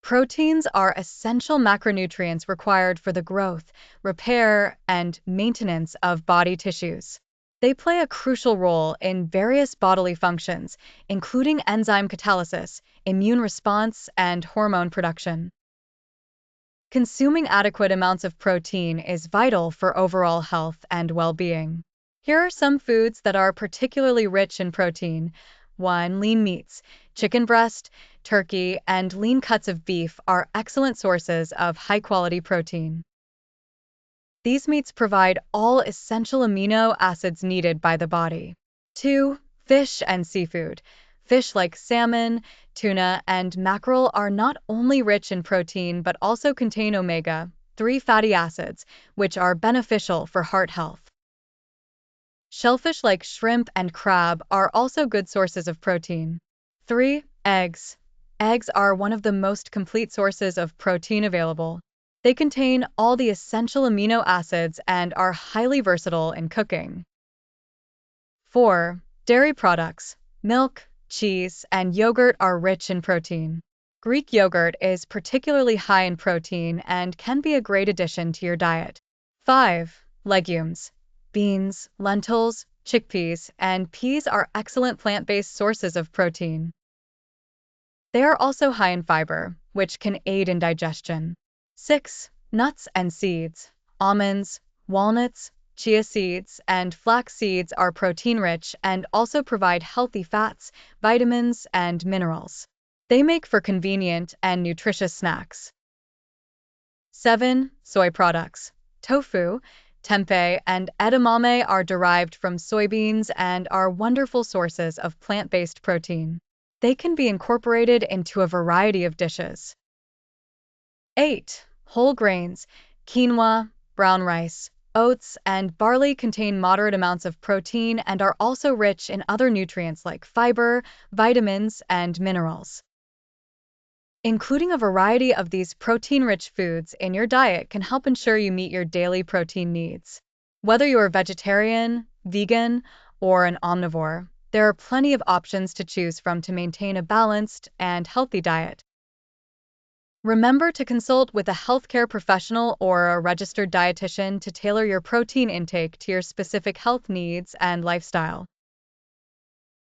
Proteins are essential macronutrients required for the growth, repair, and maintenance of body tissues. They play a crucial role in various bodily functions, including enzyme catalysis, immune response, and hormone production. Consuming adequate amounts of protein is vital for overall health and well-being. Here are some foods that are particularly rich in protein. 1. Lean meats. Chicken breast, turkey, and lean cuts of beef are excellent sources of high-quality protein. These meats provide all essential amino acids needed by the body. 2. Fish and seafood. Fish like salmon, tuna, and mackerel are not only rich in protein but also contain omega-3 fatty acids, which are beneficial for heart health. Shellfish like shrimp and crab are also good sources of protein. 3. Eggs. Eggs are one of the most complete sources of protein available. They contain all the essential amino acids and are highly versatile in cooking. 4. Dairy products. Milk, cheese, and yogurt are rich in protein. Greek yogurt is particularly high in protein and can be a great addition to your diet. 5. Legumes. Beans, lentils, chickpeas, and peas are excellent plant-based sources of protein. They are also high in fiber, which can aid in digestion. 6. Nuts and seeds. Almonds, walnuts, chia seeds, and flax seeds are protein-rich and also provide healthy fats, vitamins, and minerals. They make for convenient and nutritious snacks. 7. Soy products. Tofu, tempeh, and edamame are derived from soybeans and are wonderful sources of plant-based protein. They can be incorporated into a variety of dishes. 8. Whole grains. Quinoa, brown rice, oats, and barley contain moderate amounts of protein and are also rich in other nutrients like fiber, vitamins, and minerals. Including a variety of these protein-rich foods in your diet can help ensure you meet your daily protein needs. Whether you're vegetarian, vegan, or an omnivore, there are plenty of options to choose from to maintain a balanced and healthy diet. Remember to consult with a healthcare professional or a registered dietitian to tailor your protein intake to your specific health needs and lifestyle.